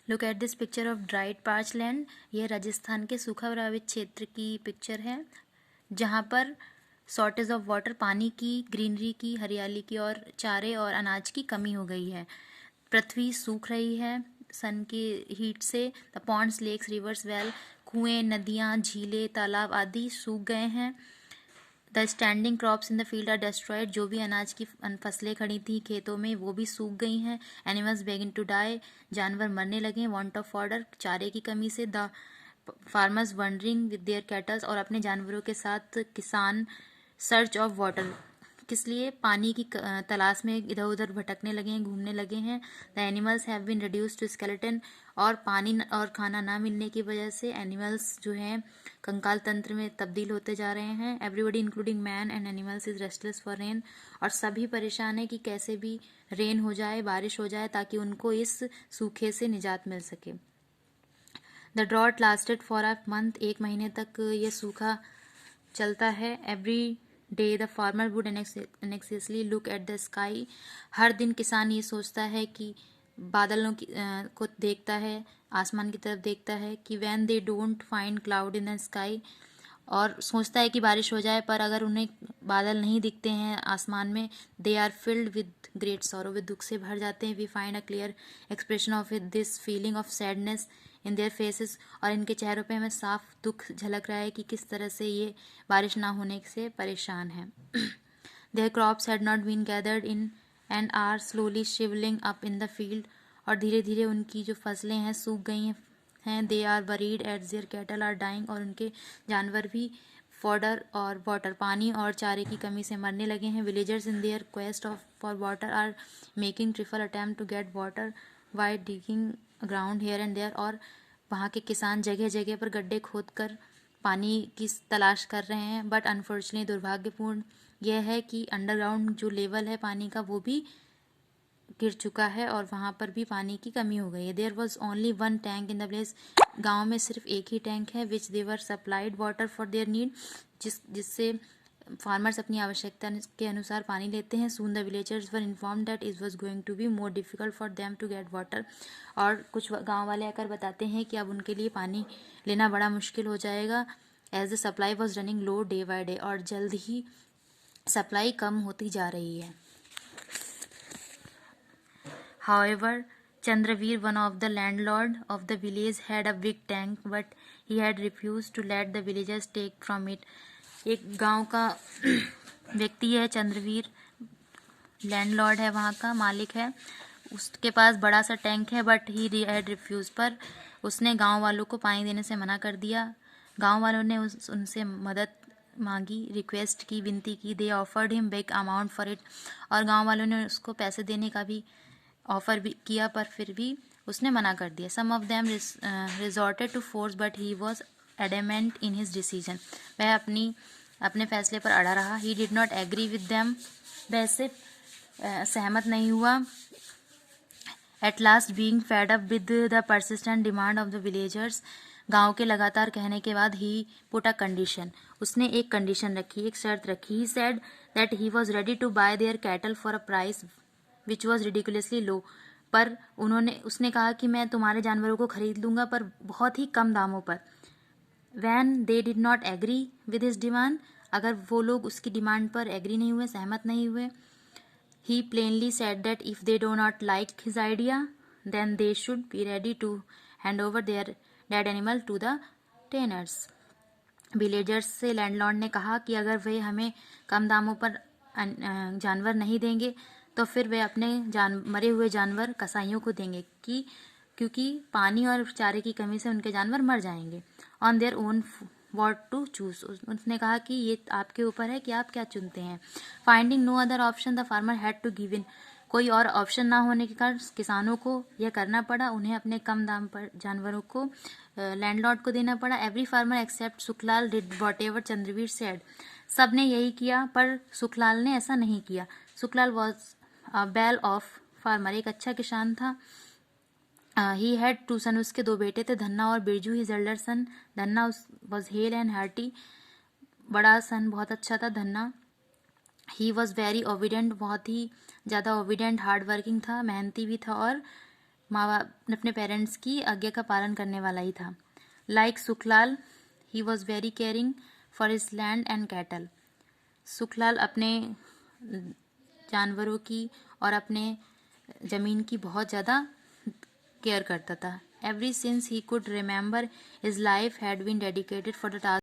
Look at this picture of dried parch land. यह राजस्थान के सूखा प्रभावित क्षेत्र की पिक्चर है जहाँ पर शॉर्टेज ऑफ वाटर, पानी की, ग्रीनरी की, हरियाली की और चारे और अनाज की कमी हो गई है। पृथ्वी सूख रही है सन की हीट से। The ponds, lakes, rivers, well, कुएं, नदियाँ, झीलें, तालाब आदि सूख गए हैं। The standing crops in the field are destroyed. जो भी अनाज की फसलें खड़ी थी खेतों में वो भी सूख गई हैं। Animals begin to die. जानवर मरने लगे हैं। वांट ऑफ फॉडर, चारे की कमी से। The farmers wondering with their kettles, और अपने जानवरों के साथ किसान सर्च ऑफ वाटर, किस लिए, पानी की तलाश में इधर उधर भटकने लगे हैं, घूमने लगे हैं। The animals have been reduced to skeleton, और पानी और खाना ना मिलने की वजह से एनिमल्स जो हैं कंकाल तंत्र में तब्दील होते जा रहे हैं। Everybody including man and animals is restless for rain, और सभी परेशान है कि कैसे भी रेन हो जाए, बारिश हो जाए, ताकि उनको इस सूखे से निजात मिल सके। The drought lasted for a month, 1 महीने तक ये सूखा चलता है। Every day the farmer would anxiously look at the sky, हर दिन किसान ये सोचता है कि बादलों को देखता है, आसमान की तरफ देखता है कि when they don't find cloud in the sky, और सोचता है कि बारिश हो जाए, पर अगर उन्हें बादल नहीं दिखते हैं आसमान में, they are filled with great sorrow, वे दुख से भर जाते हैं। We find a clear expression of this feeling of sadness in their faces, और इनके चेहरों पे हमें साफ दुख झलक रहा है कि किस तरह से ये बारिश ना होने से परेशान है। Their crops had not been gathered in and are slowly shrivelling up in the field, और धीरे धीरे उनकी जो फसलें हैं सूख गई हैं। They are worried at their cattle are dying, और उनके जानवर भी फॉडर और वाटर, पानी और चारे की कमी से मरने लगे हैं। Villagers in their quest of for water are making triple attempt to get water by digging ground here and there, और वहाँ के किसान जगह जगह पर गड्ढे खोद कर पानी की तलाश कर रहे हैं। बट अनफॉर्चुनेटली, दुर्भाग्यपूर्ण यह है कि अंडरग्राउंड जो लेवल है पानी का वो भी गिर चुका है और वहाँ पर भी पानी की कमी हो गई है। There was only one tank in the village, गाँव में सिर्फ एक ही टैंक है। Which they were supplied water for their need, जिससे फार्मर्स अपनी आवश्यकता के अनुसार पानी लेते हैं। Soon the villagers were inform that it was going to be more difficult for them to get water, और कुछ गांव वाले आकर बताते हैं कि अब उनके लिए पानी लेना बड़ा मुश्किल हो जाएगा। As the supply was running low day by day, और जल्द ही सप्लाई कम होती जा रही है। However, Chandraveer, one of the landlord of the village, had a big tank, but he had refused to let the villagers take from it. एक गांव का व्यक्ति है चंद्रवीर, लैंडलॉर्ड है, वहाँ का मालिक है। उसके पास बड़ा सा टैंक है, बट ही हैड रिफ्यूज, पर उसने गांव वालों को पानी देने से मना कर दिया। गांव वालों ने उनसे मदद मांगी, रिक्वेस्ट की, विनती की। They offered him big amount for it, और गांव वालों ने उसको पैसे देने का भी ऑफर भी किया, पर फिर भी उसने मना कर दिया। Some of them resorted to force, but he was adamant in his decision, वह अपने फैसले पर अड़ा रहा। He did not agree with them, वह से सहमत नहीं हुआ। At last, being fed up with the persistent demand of the villagers, गांव के लगातार कहने के बाद, ही पुट अ कंडीशन, उसने एक कंडीशन रखी, एक शर्त रखी। He said that he was ready to buy their cattle for a price which was ridiculously low, पर उसने कहा कि मैं तुम्हारे जानवरों को खरीद लूंगा, पर बहुत ही कम दामों पर। When they did not agree with his demand, अगर वो लोग उसकी डिमांड पर एग्री नहीं हुए, सहमत नहीं हुए, he plainly said that if they do not like his idea, then they should be ready to hand over their dead animal to the tanners. Villagers से लैंडलॉर्ड ने कहा कि अगर वे हमें कम दामों पर जानवर नहीं देंगे, तो फिर वे अपने मरे हुए जानवर कसाईयों को देंगे, क्योंकि पानी और चारे की कमी से उनके जानवर मर जाएंगे। On their own what to choose, उसने कहा कि ये आपके ऊपर है कि आप क्या चुनते हैं। Finding no other option, the farmer had to give in, कोई और ऑप्शन ना होने के कारण किसानों को यह करना पड़ा, उन्हें अपने कम दाम पर जानवरों को लैंडलॉर्ड को देना पड़ा। Every farmer except Sukhlal did whatever Chandraveer said, सब ने यही किया, पर सुखलाल ने ऐसा नहीं किया। Sukhlal was well off farmer, एक अच्छा किसान था। ही हैड 2 सन, उसके 2 बेटे थे, धन्ना और Birju. His elder son Dhanna was hello and hearty, बड़ा सन बहुत अच्छा था Dhanna. He was very obedient, बहुत ही ज़्यादा ओबिडेंट, हार्ड वर्किंग था, मेहनती भी था और माँ बाप अपने पेरेंट्स की आज्ञा का पालन करने वाला ही था। Like Sukhlal, he was very caring for his land and cattle. Sukhlal अपने जानवरों की और अपने ज़मीन की बहुत ज़्यादा केयर करता था। Every since he could remember his life had been dedicated for the task